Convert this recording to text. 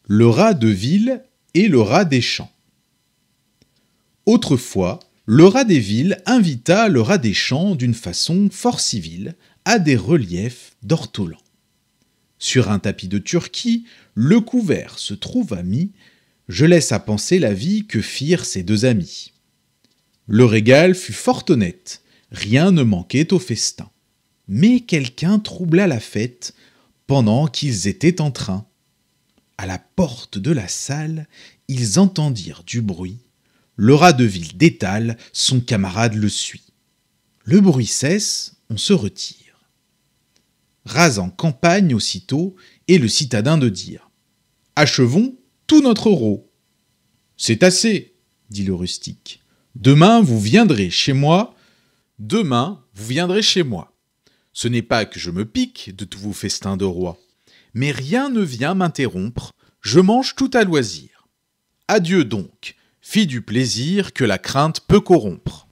Le rat de ville et le rat des champs. Autrefois, le rat des villes invita le rat des champs d'une façon fort civile à des reliefs d'ortolans. Sur un tapis de Turquie, le couvert se trouva mis, je laisse à penser la vie que firent ces deux amis. Le régal fut fort honnête, rien ne manquait au festin. Mais quelqu'un troubla la fête pendant qu'ils étaient en train. À la porte de la salle, ils entendirent du bruit. Le rat de ville détale, son camarade le suit. Le bruit cesse, on se retire. Rasant campagne aussitôt, et le citadin de dire « Achevons tout notre rôt. »« C'est assez, dit le rustique. Demain, vous viendrez chez moi. Demain, vous viendrez chez moi. Ce n'est pas que je me pique de tous vos festins de roi, mais rien ne vient m'interrompre, je mange tout à loisir. Adieu donc, fille du plaisir que la crainte peut corrompre. »